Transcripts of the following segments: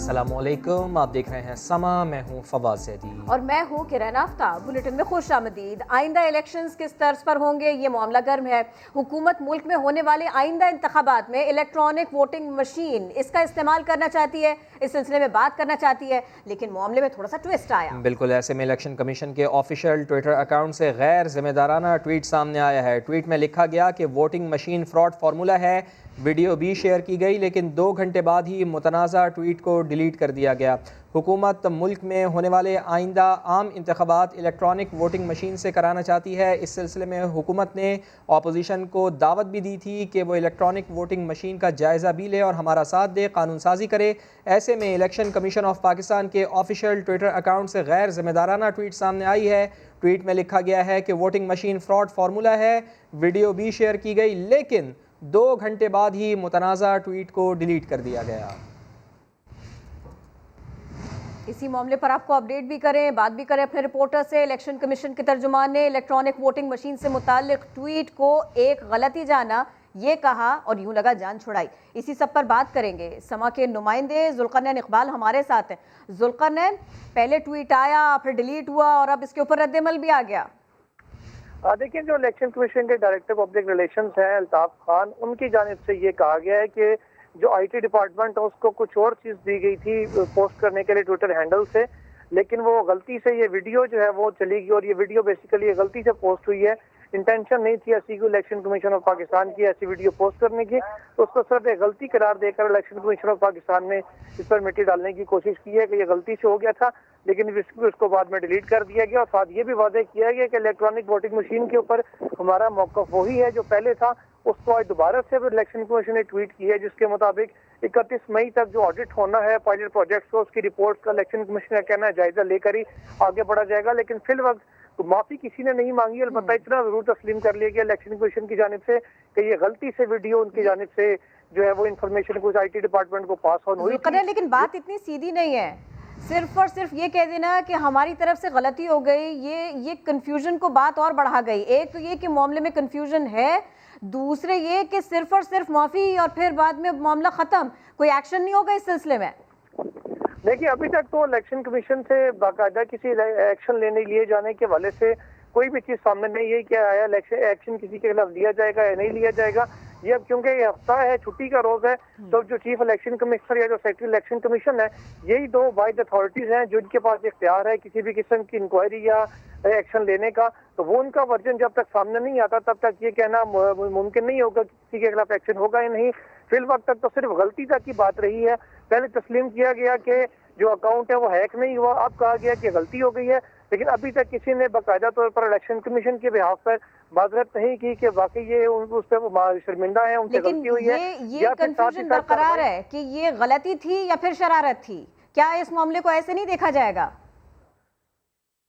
अस्सलामुअलैकुम, आप देख रहे हैं समा। मैं हूँ फवाद ज़ैदी और मैं हूँ किरण आफ्ताब। बुलेटिन में खुश आमदीद। आइंदा इलेक्शंस किस तर्ज पर होंगे, ये मामला गर्म है। हुकूमत मुल्क में होने वाले आइंदा इंतखाबात में इलेक्ट्रॉनिक वोटिंग मशीन इसका इस्तेमाल करना चाहती है। इस सिलसिले में बात करना चाहती है, लेकिन मामले में थोड़ा सा ट्विस्ट आया। बिल्कुल, ऐसे में इलेक्शन कमीशन के ऑफिशियल ट्विटर अकाउंट से गैर जिम्मेदाराना ट्वीट सामने आया है। ट्वीट में लिखा गया कि वोटिंग मशीन फ्रॉड फार्मूला है। वीडियो भी शेयर की गई, लेकिन 2 घंटे बाद ही मुतनाज़ा ट्वीट को डिलीट कर दिया गया। हुकूमत मुल्क में होने वाले आइंदा आम इंतखाबात इलेक्ट्रॉनिक वोटिंग मशीन से कराना चाहती है। इस सिलसिले में हुकूमत ने अपोजिशन को दावत भी दी थी कि वो इलेक्ट्रॉनिक वोटिंग मशीन का जायज़ा भी ले और हमारा साथ दे, कानून साजी करे। ऐसे में इलेक्शन कमीशन ऑफ पाकिस्तान के ऑफिशियल ट्विटर अकाउंट से गैर जिम्मेदाराना ट्वीट सामने आई है। ट्वीट में लिखा गया है कि वोटिंग मशीन फ्रॉड फार्मूला है। वीडियो भी शेयर की गई, लेकिन 2 घंटे बाद ही मुतनाज़ा ट्वीट को डिलीट कर दिया गया। इसी मामले पर आपको अपडेट भी करें, बात भी करें अपने रिपोर्टर से। इलेक्शन कमीशन के तर्जुमान ने इलेक्ट्रॉनिक वोटिंग मशीन से मुताल्लिक ट्वीट को एक गलती जाना, ये कहा और यूं लगा जान छुड़ाई। इसी सब पर बात करेंगे। समा के नुमाइंदे जुल्करनैन इकबाल हमारे साथ हैं। जुल्करनैन, पहले ट्वीट आया, फिर डिलीट हुआ और अब इसके ऊपर रद्द-ए-अमल भी आ गया। देखिए, जो इलेक्शन कमीशन के डायरेक्टर पब्लिक रिलेशंस हैं अल्ताफ खान, उनकी जानिब से ये कहा गया है कि जो आईटी डिपार्टमेंट है उसको कुछ और चीज़ दी गई थी पोस्ट करने के लिए ट्विटर हैंडल से, लेकिन वो गलती से ये वीडियो जो है वो चली गई और ये वीडियो बेसिकली गलती से पोस्ट हुई है। इंटेंशन नहीं थी ऐसी को इलेक्शन कमीशन ऑफ पाकिस्तान की ऐसी वीडियो पोस्ट करने की, तो उसको सिर्फ एक गलती करार देकर इलेक्शन कमीशन ऑफ पाकिस्तान ने इस पर मिट्टी डालने की कोशिश की है कि ये गलती से हो गया था, लेकिन उसको बाद में डिलीट कर दिया गया। और साथ ये भी वादे किया गया कि इलेक्ट्रॉनिक वोटिंग मशीन के ऊपर हमारा मौक़िफ़ वही है जो पहले था। उसको आज दोबारा से इलेक्शन कमीशन ने ट्वीट की है, जिसके मुताबिक 31 मई तक जो ऑडिट होना है पायलट प्रोजेक्ट को, उसकी रिपोर्ट का इलेक्शन कमीशन का कहना है जायजा लेकर ही आगे बढ़ा जाएगा। लेकिन फिल वक्त तो माफी किसी ने नहीं मांगी, अलबत्ता इतना जरूर तस्लीम कर लिया गया इलेक्शन कमीशन की जानिब से कि ये गलती से वीडियो उनकी जानिब से जो है वो इन्फॉर्मेशन कुछ आईटी डिपार्टमेंट को पास ऑन हुई थी। लेकिन बात इतनी सीधी नहीं है। सिर्फ और सिर्फ ये कह देना कि हमारी तरफ से गलती हो गई, ये कंफ्यूजन को बात और बढ़ा गई। एक तो ये कि मामले में कंफ्यूजन है, दूसरे ये कि सिर्फ और सिर्फ माफी और फिर बाद में मामला खत्म, कोई एक्शन नहीं होगा इस सिलसिले में। देखिए, अभी तक तो इलेक्शन कमीशन से बाकायदा किसी एक्शन लिए जाने के हवाले से कोई भी चीज सामने नहीं है कि आया एक्शन किसी के खिलाफ लिया जाएगा या नहीं लिया जाएगा। ये अब क्योंकि ये हफ्ता है, छुट्टी का रोज है, तो जो चीफ इलेक्शन कमिश्नर या जो सेक्रेटरी इलेक्शन कमीशन है, यही 2 वाइड अथॉरिटीज हैं जिनके पास इख्तियार है किसी भी किस्म की इंक्वायरी या एक्शन लेने का। तो वो उनका वर्जन जब तक सामने नहीं आता तब तक ये कहना मुमकिन नहीं होगा कि किसी के खिलाफ एक्शन होगा या नहीं। फिल वक्त तक तो सिर्फ गलती तक की बात रही है। पहले तस्लीम किया गया कि जो अकाउंट है वो हैक नहीं हुआ, अब कहा गया कि गलती हो गई है, लेकिन अभी तक किसी ने बाकायदा तौर पर इलेक्शन कमीशन के बिहाफ पर माजरत नहीं की कि वाकई ये उस पर शर्मिंदा है, उनसे गलती हुई है। ये कंफ्यूजन बरकरार है कि ये गलती थी या फिर शरारत थी। क्या इस मामले को ऐसे नहीं देखा जाएगा?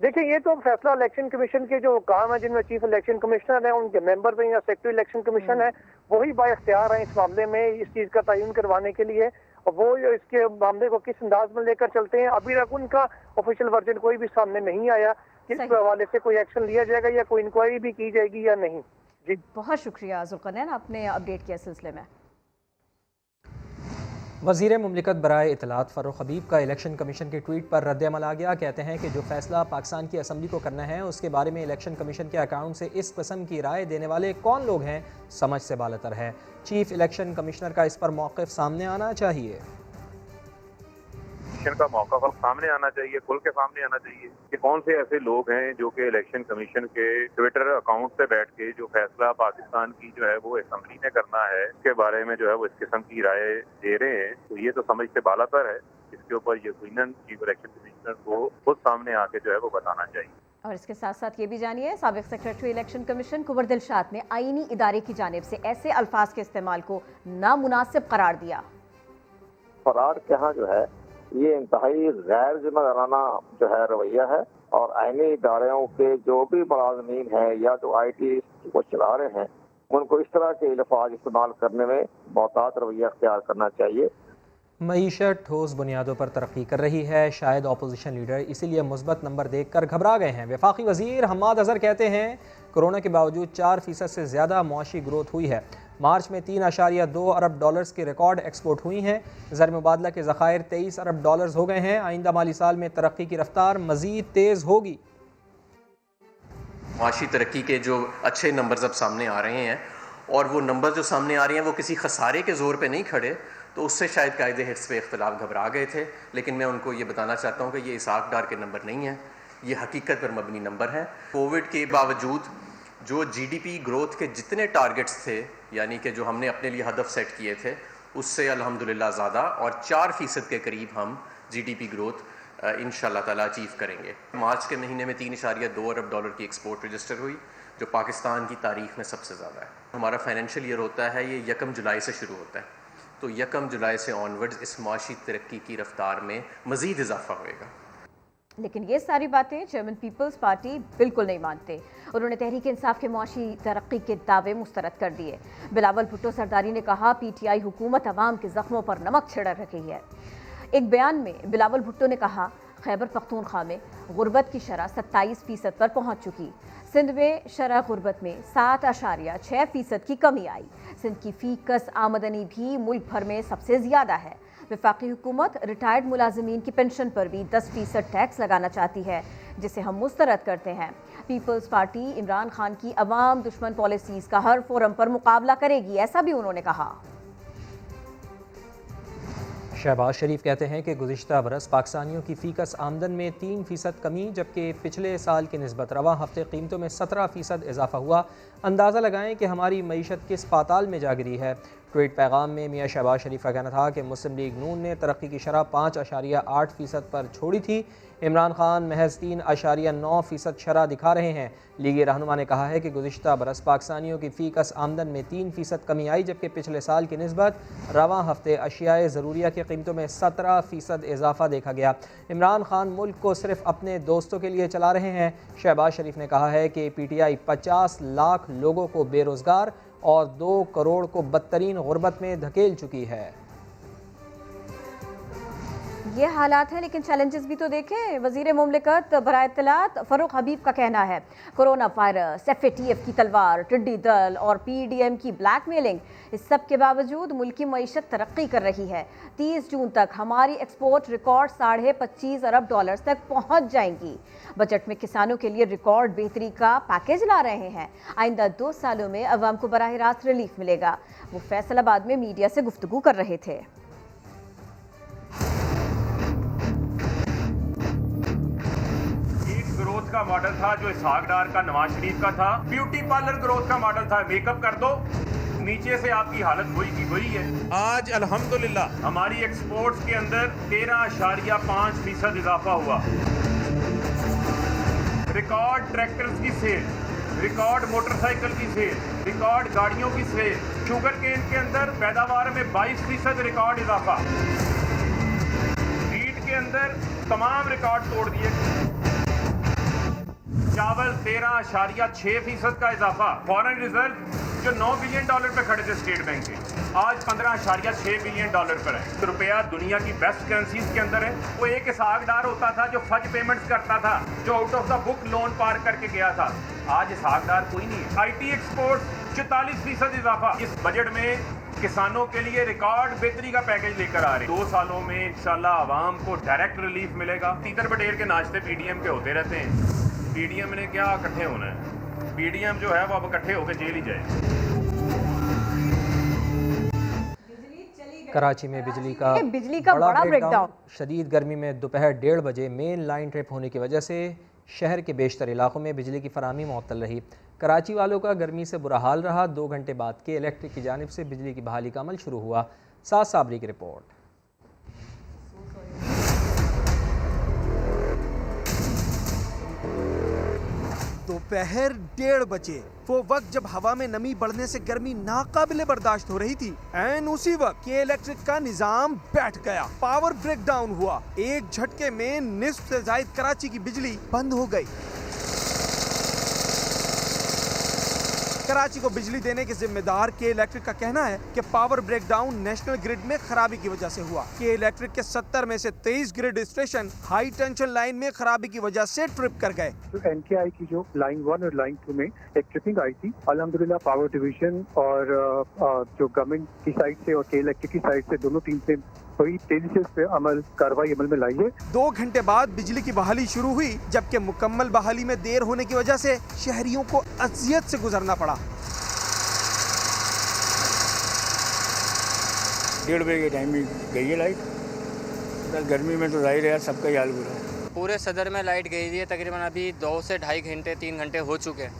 देखिए, ये तो फैसला इलेक्शन कमीशन के जो काम है, जिनमें चीफ इलेक्शन कमिश्नर है, उनके मेंबर में या सेक्रेटरी इलेक्शन कमीशन है, वही बाइख्तियार है इस मामले में इस चीज का तयन करवाने के लिए, और वो इसके मामले को किस अंदाज में लेकर चलते हैं। अभी तक उनका ऑफिशियल वर्जन कोई भी सामने नहीं आया कि इस हवाले से कोई एक्शन लिया जाएगा या कोई इंक्वायरी भी की जाएगी या नहीं। जी, बहुत शुक्रिया जुल्करनैन, आपने अपडेट किया सिलसिले में। वज़ीर मुमलिकत बराए इत्तलात फ़ारूक हबीब का इलेक्शन कमीशन के ट्वीट पर रद्द-ए-अमल आ गया। कहते हैं कि जो फैसला पाकिस्तान की असम्बली को करना है उसके बारे में इलेक्शन कमीशन के अकाउंट से इस किस्म की राय देने वाले कौन लोग हैं, समझ से बालतर है। चीफ इलेक्शन कमिश्नर का इस पर मौक़िफ़ सामने आना चाहिए। का मौका सामने आना चाहिए, खुल के सामने आना चाहिए कि कौन से ऐसे लोग हैं जो कि इलेक्शन कमीशन के ट्विटर अकाउंट पे बैठ के जो फैसला पाकिस्तान की जो है वो असेंबली ने करना है उसके बारे में जो है वो इस किस्म की राय दे रहे हैं। तो ये तो समझ से बालातर है। इसके ऊपर यकीनन चीफ इलेक्शन कमिश्नर को खुद सामने आके जो है वो बताना चाहिए। और इसके साथ साथ ये भी जानिए, साबिक सेक्रेटरी इलेक्शन कमीशन कुंवर दिलशाद ने आईनी इदारे की जानिब से ऐसे अल्फाज के इस्तेमाल को नामुनासिब करार दिया। फरार के यहाँ जो है ये इंतहाई गैर जिम्मेदाराना जो है रवैया है, और आईनी इदारों के जो भी मुलाजमीन हैं या जो IT को चला रहे हैं उनको इस तरह के अल्फाज इस्तेमाल करने में मोहतात रवैया अख्तियार करना चाहिए। मईशत ठोस बुनियादों पर तरक्की कर रही है, शायद अपोजिशन लीडर इसीलिए मुस्बत नंबर देखकर घबरा गए हैं। वफाकी वजीर हम्माद अजहर कहते हैं कोरोना के बावजूद 4% से ज़्यादा मुआशी ग्रोथ हुई है। मार्च में 3.2 अरब डॉलर्स के रिकॉर्ड एक्सपोर्ट हुई हैं। ज़र मुबादला के ज़खायर 23 अरब डॉलर्स हो गए हैं। आइंदा माली साल में तरक्की की रफ्तार मज़ीद तेज़ होगी। माशी तरक्की के जो अच्छे नंबर्स अब सामने आ रहे हैं और वो नंबर जो सामने आ रहे हैं वो किसी खसारे के ज़ोर पे नहीं खड़े, तो उससे शायद कायदे हिट्स पे इख्तलाफ घबरा गए थे। लेकिन मैं उनको ये बताना चाहता हूँ कि ये इसाक डार के नंबर नहीं हैं, ये हकीकत पर मबनी नंबर हैं। कोविड के बावजूद जो जीडीपी ग्रोथ के जितने टारगेट्स थे, यानी कि जो हमने अपने लिए हदफ सेट किए थे, उससे अल्हम्दुलिल्लाह ज़्यादा और 4% के करीब हम जीडीपी ग्रोथ इंशाअल्लाह ताला अचीव करेंगे। मार्च के महीने में 3.2 अरब डॉलर की एक्सपोर्ट रजिस्टर हुई, जो पाकिस्तान की तारीख में सबसे ज़्यादा है। हमारा फाइनेंशियल ईयर होता है ये 1 जुलाई से शुरू होता है, तो 1 जुलाई से ऑनवर्ड्स इस माशी तरक्की की रफ्तार में मज़ीद इजाफा होएगा। लेकिन ये सारी बातें चेयरमैन पीपल्स पार्टी बिल्कुल नहीं मानते। उन्होंने तहरीक इंसाफ के मुआशी तरक्की के दावे मुस्तरद कर दिए। बिलावल भुट्टो सरदारी ने कहा पीटीआई हुकूमत अवाम के जख्मों पर नमक छिड़क रही है। एक बयान में बिलावल भुट्टो ने कहा खैबर पख्तूनख्वा में गुर्बत की शरह 27% पर पहुँच चुकी। सिंध में शरह गुर्बत में 7.6% की कमी आई। सिंध की फीकस आमदनी भी मुल्क भर में सबसे ज़्यादा है। वफाकी हुकूमत रिटायर्ड मुलाजमीन की पेंशन पर भी 10% टैक्स लगाना चाहती है, जिसे हम मुस्तरद करते हैं। पीपल्स पार्टी इमरान खान की अवाम दुश्मन पॉलिसीज़ का हर फोरम पर मुकाबला करेगी, ऐसा भी उन्होंने कहा। शहबाज शरीफ कहते हैं कि गुज़िश्ता बरस पाकिस्तानियों की फ़ीकस आमदन में 3% कमी, जबकि पिछले साल की निस्बत रवा हफ्ते कीमतों में 17% इजाफा हुआ। अंदाज़ा लगाएं कि हमारी मईशत किस पाताल में जा गिरी है। ट्वीट पैगाम में मियाँ शहबाज शरीफ का कहना था कि मुस्लिम लीग नून ने तरक्की की शरह 5.8% पर छोड़ी थी। इमरान खान महज 3.9% शरह दिखा रहे हैं। लीगी रहनुमा ने कहा है कि गुज़िश्ता बरस पाकिस्तानियों की फ़ीकस आमदन में 3% कमी आई, जबकि पिछले साल की निस्बत रवा हफ्ते अशियाए ज़रूरिया की कीमतों में 17% इजाफा देखा गया। इमरान खान मुल्क को सिर्फ अपने दोस्तों के लिए चला रहे हैं। शहबाज शरीफ ने कहा है कि PTI 50 लाख लोगों को बेरोज़गार और 2 करोड़ को बदतरीन गुर्बत में धकेल चुकी है। ये हालात हैं, लेकिन चैलेंजेस भी तो देखें। वज़ीर मुमलिकत बराए इत्तलात फ़ारूक हबीब का कहना है कोरोना वायरस, FATF की तलवार, टिड्डी दल और PDM की ब्लैकमेलिंग, इस सब के बावजूद मुल्क की मईशत तरक्की कर रही है। 30 जून तक हमारी एक्सपोर्ट रिकॉर्ड 25.5 अरब डॉलर्स तक पहुंच जाएंगी। बजट में किसानों के लिए रिकॉर्ड बेहतरी का पैकेज ला रहे हैं। आइंदा 2 सालों में अवाम को बराह रास्त रिलीफ मिलेगा। वो फैसलाबाद में मीडिया से गुफ्तगू कर रहे थे। ग्रोथ का मॉडल था जो इसहाक डार का, नवाज शरीफ का था। ब्यूटी पार्लर ग्रोथ का मॉडल था, मेकअप कर दो, नीचे से आपकी हालत वही की वही है। आज अल्हम्दुलिल्लाह हमारी एक्सपोर्ट्स के अंदर 13.5% इजाफा हुआ। रिकॉर्ड ट्रैक्टर्स की सेल, रिकॉर्ड मोटरसाइकिल की सेल, रिकॉर्ड गाड़ियों की सेल। शुगर केन के अंदर पैदावार में 22% रिकॉर्ड इजाफा। वीट के अंदर तमाम रिकॉर्ड तोड़ दिए। चावल 13.6% का इजाफा। फॉरेन रिजर्व जो 9 बिलियन डॉलर पे खड़े थे स्टेट बैंक के, आज 15.6 बिलियन डॉलर पर है। तो रुपया दुनिया की बेस्ट करेंसीज के अंदर है। वो एक इसहाक डार होता था जो फज पेमेंट्स करता था, जो out of the book loan पार करके गया था। आज इसहाक डार कोई नहीं है। IT एक्सपोर्ट 44% इजाफा। इस बजट में किसानों के लिए रिकॉर्ड बेहतरी का पैकेज लेकर आ रहे हैं। 2 सालों में इंशाल्लाह आवाम को डायरेक्ट रिलीफ मिलेगा। तीतर बटेर के नाश्ते PDM के होते रहते हैं। PDM ने क्या इकट्ठे होना है? PDM जो है वो अब इकट्ठे होकर जेल ही जाए। कराची में बिजली का बड़ा ब्रेकडाउन। शदीद गर्मी में दोपहर 1:30 बजे मेन लाइन ट्रिप होने की वजह से शहर के बेशतर इलाकों में बिजली की फराहमी मुअत्तल रही। कराची वालों का गर्मी से बुरा हाल रहा। 2 घंटे बाद के इलेक्ट्रिक की जानिब से बिजली की बहाली का अमल शुरू हुआ। साद साबरी की रिपोर्ट। दोपहर 1:30 बजे, वो वक्त जब हवा में नमी बढ़ने से गर्मी नाकाबिले बर्दाश्त हो रही थी। एन उसी वक्त ये इलेक्ट्रिक का निजाम बैठ गया। पावर ब्रेकडाउन हुआ। एक झटके में निस्फ से ज्यादा कराची की बिजली बंद हो गई। कराची को बिजली देने के जिम्मेदार के इलेक्ट्रिक का कहना है कि पावर ब्रेकडाउन नेशनल ग्रिड में खराबी की वजह से हुआ। के इलेक्ट्रिक के 70 में से 23 grid station high tension line में खराबी की वजह से ट्रिप कर गए। तो NKI की जो लाइन 1 और लाइन 2 में एक ट्रिपिंग आई थी, अल्हम्दुलिल्लाह पावर डिवीजन और जो गवर्नमेंट की साइड से और के इलेक्ट्रिक की साइड से दोनों टीम से बड़ी तेजी से इस पे कार्रवाई अमल में लाई है। 2 घंटे बाद बिजली की बहाली शुरू हुई, जबकि मुकम्मल बहाली में देर होने की वजह से शहरियों को अजियत से गुजरना पड़ा। 1:30 बजे के टाइम में गई है लाइट। गर्मी में तो जाहिर है सबका ही हाल बुरा है। पूरे सदर में लाइट गई हुई है, तकरीबन अभी 2 से ढाई घंटे 3 घंटे हो चुके हैं।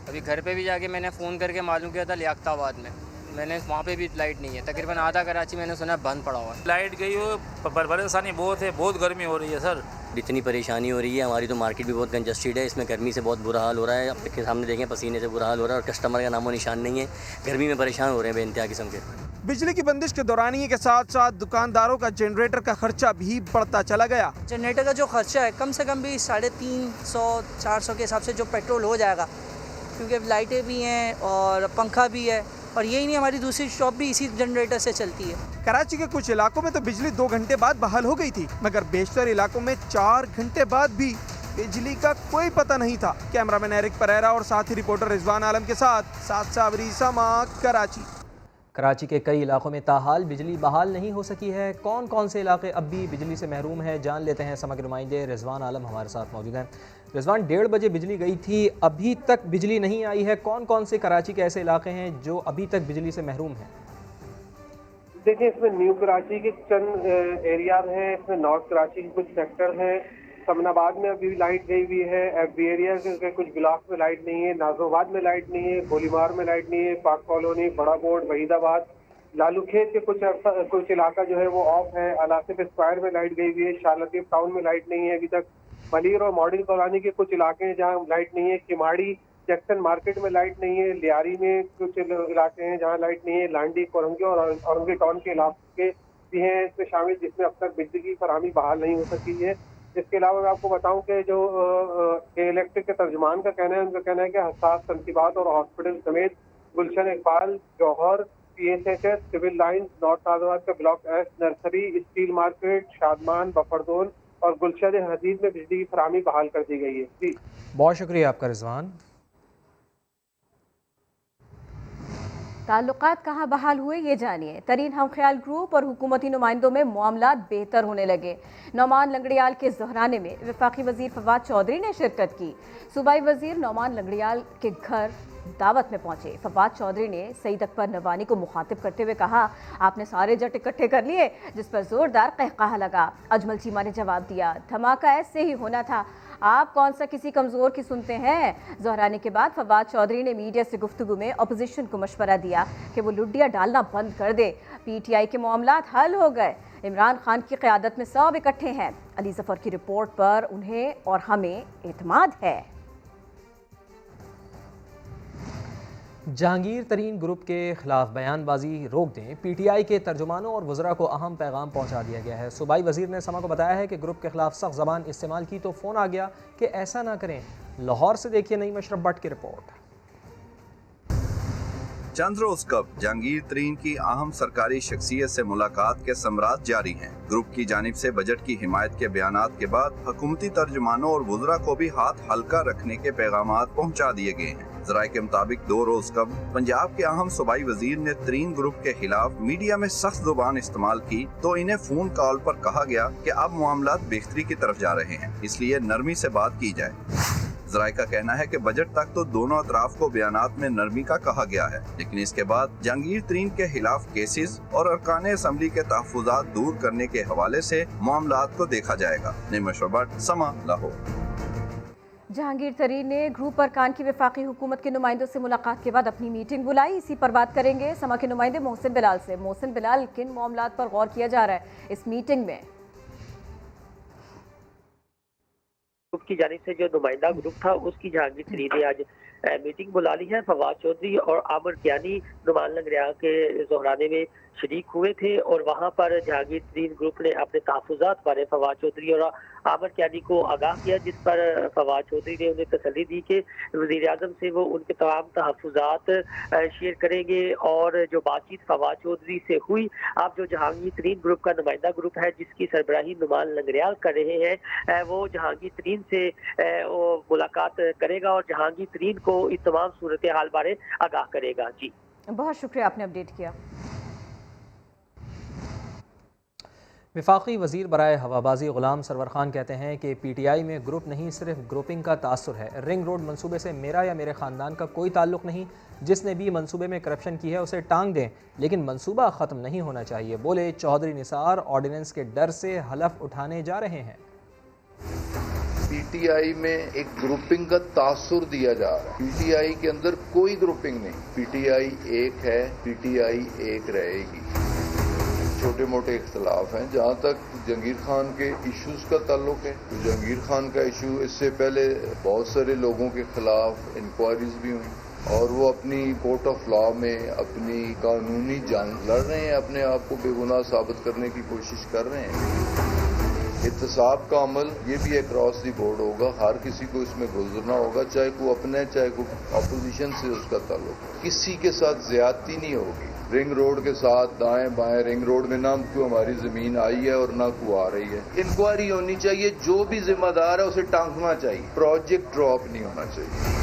अभी घर पे भी जाके मैंने फ़ोन करके मालूम किया था लियाकताबाद में, मैंने वहाँ पे भी लाइट नहीं है। तकरीबन आधा कराची मैंने सुना बंद पड़ा हुआ है। लाइट गई हो, परेशानी बहुत है, बहुत गर्मी हो रही है सर। इतनी परेशानी हो रही है, हमारी तो मार्केट भी बहुत कंजस्टेड है, इसमें गर्मी से बहुत बुरा हाल हो रहा है। आपके सामने देखें पसीने से बुरा हाल हो रहा है और कस्टमर का नामो निशान नहीं है। गर्मी में परेशान हो रहे हैं बेइंतहा किस्म के। बिजली की बंदिश के दौरानिये के साथ साथ दुकानदारों का जनरेटर का खर्चा भी बढ़ता चला गया। जनरेटर का जो खर्चा है कम से कम भी 350-400 के हिसाब से जो पेट्रोल हो जाएगा, क्योंकि लाइटें भी हैं और पंखा भी है, और यही नहीं हमारी दूसरी शॉप भी इसी जनरेटर से चलती है। कराची के कुछ इलाकों में तो बिजली 2 घंटे बाद बहाल हो गई थी, मगर बेशतर इलाकों में 4 घंटे बाद भी बिजली का कोई पता नहीं था। कैमरामैन एरिक परेरा और साथी रिपोर्टर रिजवान आलम के साथ साबरी समा, कराची। कराची के कई इलाकों में ताहाल बिजली बहाल नहीं हो सकी है। कौन कौन से इलाके अब भी बिजली से महरूम हैं, जान लेते हैं। समग्र नुमाइंदे रिजवान आलम हमारे साथ मौजूद हैं। रिजवान, 1:30 बजे बिजली गई थी, अभी तक बिजली नहीं आई है। कौन कौन से कराची के ऐसे इलाके हैं जो अभी तक बिजली से महरूम हैं? देखिए, इसमें न्यू कराची के चंद एरियाज हैं, इसमें नॉर्थ कराची के कुछ सेक्टर हैं, समनाबाद में अभी लाइट गई हुई है, FB एरिया के कुछ ब्लॉक में लाइट नहीं है, नाजोबाद में लाइट नहीं है, गोलीमार में लाइट नहीं है, पाक कॉलोनी, बड़ा बोर्ड, वहीदाबाद, लालू खेत के कुछ इलाका जो है वो ऑफ है, अनासिफ स्क्वायर में लाइट गई हुई है, शालतीफ टाउन में लाइट नहीं है अभी तक, मलिर और मॉडल कॉलोनी के कुछ इलाके हैं जहाँ लाइट नहीं है, किमाड़ी जैक्सन मार्केट में लाइट नहीं है, लियारी में कुछ इलाके हैं जहाँ लाइट नहीं है, लांडी, कोरंगी और औरंगी टाउन के इलाके भी हैं इसमें शामिल, जिसमें अब तक बिजली की फराहमी बहाल नहीं हो सकी है। इसके अलावा मैं आपको बताऊं कि जो इलेक्ट्रिक के तर्जुमान का कहना है, उनका कहना है कि हसास तनसीबात और हॉस्पिटल समेत Gulshan Iqbal, Johar, PSHS, civil line, north Nazrabad का block S, nursery, steel market, Shadman, बफरदोन और गुलशन हदीद में बिजली की फराहमी बहाल कर दी गई है। जी, बहुत शुक्रिया आपका रिजवान। ताल्लुकात कहाँ बहाल हुए ये जानिए। तरीन हमख्याल ग्रुप और हुकूमती नुमाइंदों में मामलात बेहतर होने लगे। नौमान लंगड़ियाल के ज़हराने में वफाकी वजीर फवाद चौधरी ने शिरकत की। सूबाई वजीर नौमान लंगड़ियाल के घर दावत में पहुंचे। फवाद चौधरी ने सईद अकबर नवानी को मुखातिब करते हुए कहा, आपने सारे जट इकट्ठे कर लिए, जिस पर जोरदार कहकहा लगा। अजमल चीमा ने जवाब दिया, धमाका ऐसे ही होना था, आप कौन सा किसी कमज़ोर की सुनते हैं। ज़हराने के बाद फवाद चौधरी ने मीडिया से गुफ्तगू में अपोजिशन को मशवरा दिया कि वो लुड्डियाँ डालना बंद कर दे। PTI के मामलात हल हो गए, इमरान खान की क़यादत में सब इकट्ठे हैं। अली ज़फ़र की रिपोर्ट पर उन्हें और हमें एतमाद है। जहांगीर तरीन ग्रुप के खिलाफ बयानबाजी रोक दें, PTI के तर्जुमानों और वज़रा को अहम पैगाम पहुंचा दिया गया है। सूबाई वजीर ने समा को बताया है कि ग्रुप के खिलाफ सख्त ज़बान इस्तेमाल की तो फ़ोन आ गया कि ऐसा ना करें। लाहौर से देखिए नईम अशरफ भट्ट की रिपोर्ट। चंद रोज कब जहांगीर तरीन की अहम सरकारी शख्सियत से मुलाकात के समरात जारी हैं। ग्रुप की जानिब से बजट की हिमायत के बयानात के बाद हुकूमती तर्जुमानों और वज़रा को भी हाथ हल्का रखने के पैगामात पहुंचा दिए गए हैं। ज़राए के मुताबिक 2 रोज कब पंजाब के अहम सूबाई वजीर ने तरीन ग्रुप के खिलाफ मीडिया में सख्त जुबान इस्तेमाल की तो इन्हें फोन कॉल पर कहा गया कि अब मामलात बेहतरी की तरफ जा रहे हैं, इसलिए नरमी से बात की जाए। ज़राए का कहना है कि बजट तक तो दोनों अतराफ को बयानात में नरमी का कहा गया है, लेकिन इसके बाद जहांगीर तरीन के खिलाफ केसेस और अरकान असम्बली के तहफ़्फ़ुज़ात दूर करने के हवाले से मामलात को देखा जाएगा। नईम अशरफ भट्ट, समा, लाहौर। जहांगीर तरीन ने ग्रुप अरकान की वफाकी हुकूमत के नुमाइंदों से मुलाकात के बाद अपनी मीटिंग बुलाई। इसी पर बात करेंगे समा के नुमाइंदे मोहसिन बिलाल से। मोहसिन बिलाल, किन मामलात पर गौर किया जा रहा है इस मीटिंग में? ग्रुप की जानिब से जो नुमाइंदा ग्रुप था उसकी जहांगीर तरीन ने आज मीटिंग बुला ली है। फवाद चौधरी और आमिर कियानी नुमान लंगरिया के जोहराने में शरीक हुए थे और वहाँ पर जहांगीर तरीन ग्रुप ने अपने तहफ़्फ़ुज़ात बारे फवाद चौधरी और आमिर कियानी को आगाह किया, जिस पर फवाद चौधरी ने उन्हें तसल्ली दी कि वज़ीर आज़म से वो उनके तमाम तहफ़्फ़ुज़ात शेयर करेंगे। और जो बातचीत फवाद चौधरी से हुई, अब जो जहांगीर तरीन ग्रुप का नुमाइंदा ग्रुप है जिसकी सरबराही नुमान लंगरियाल कर रहे हैं, वो जहांगीर तरीन से वो मुलाकात करेगा और जहांगीर तरीन को इस तमाम सूरत हाल बारे आगाह करेगा। जी, बहुत शुक्रिया, आपने अपडेट किया। वफाकी वज़ीर बराए हवाबाजी ग़ुलाम सरवर खान कहते हैं कि PTI में ग्रुप नहीं, सिर्फ ग्रुपिंग का तासुर है। रिंग रोड मंसूबे से मेरा या मेरे ख़ानदान का कोई ताल्लुक़ नहीं। जिसने भी मंसूबे में करप्शन की है उसे टांग दें, लेकिन मंसूबा ख़त्म नहीं होना चाहिए, बोले चौधरी निसार। ऑर्डिनेंस के डर से हलफ उठाने जा रहे हैं। PTI में एक ग्रुपिंग का तासुर दिया जा रहा है। PTI के अंदर कोई ग्रुपिंग नहीं। PTI एक है, PTI एक रहेगी। छोटे मोटे इख्तलाफ हैं। जहाँ तक जहांगीर खान के इश्यूज का ताल्लुक है, तो जहांगीर खान का इशू, इससे पहले बहुत सारे लोगों के खिलाफ इंक्वायरीज भी हुई और वो अपनी कोर्ट ऑफ लॉ में अपनी कानूनी जंग लड़ रहे हैं, अपने आप को बेगुनाह साबित करने की कोशिश कर रहे हैं। एहतसाब का अमल ये भी अक्रॉस दी बोर्ड होगा, हर किसी को इसमें गुजरना होगा, चाहे कोई अपने चाहे कोई अपोजिशन से उसका ताल्लुक। किसी के साथ ज्यादती नहीं होगी। रिंग रोड के साथ दाएं बाएं, रिंग रोड में ना कोई हमारी जमीन आई है और ना कोई आ रही है। इंक्वायरी होनी चाहिए, जो भी जिम्मेदार है उसे टांगना चाहिए, प्रोजेक्ट ड्रॉप नहीं होना चाहिए।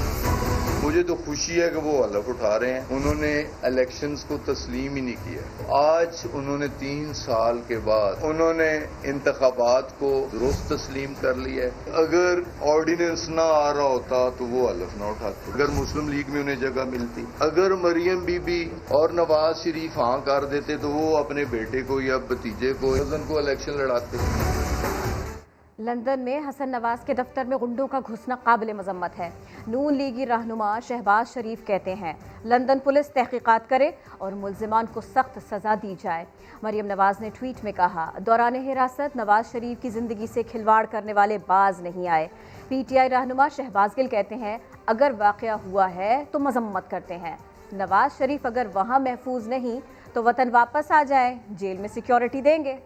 मुझे तो खुशी है कि वो हलफ उठा रहे हैं। उन्होंने इलेक्शंस को तस्लीम ही नहीं किया। आज उन्होंने 3 साल के बाद उन्होंने इंतखाबात को दुरुस्त तस्लीम कर लिया है। अगर ऑर्डिनेंस ना आ रहा होता तो वो हलफ ना उठाते। अगर मुस्लिम लीग में उन्हें जगह मिलती, अगर मरियम बीबी और नवाज शरीफ हाँ कर देते तो वो अपने बेटे को या भतीजे को इलेक्शन लड़ाते। लंदन में हसन नवाज के दफ्तर में गुंडों का घुसना काबिल मजम्मत है। नून लीगी रहनुमा शहबाज शरीफ कहते हैं लंदन पुलिस तहकीकात करे और मुल्जिमान को सख्त सज़ा दी जाए। मरियम नवाज ने ट्वीट में कहा, दौरान हिरासत नवाज शरीफ की ज़िंदगी से खिलवाड़ करने वाले बाज नहीं आए। PTI रहनुमा शहबाज गिल कहते हैं अगर वाक़या हुआ है तो मजम्मत करते हैं। नवाज शरीफ अगर वहाँ महफूज नहीं तो वतन वापस आ जाए, जेल में सिक्योरिटी देंगे।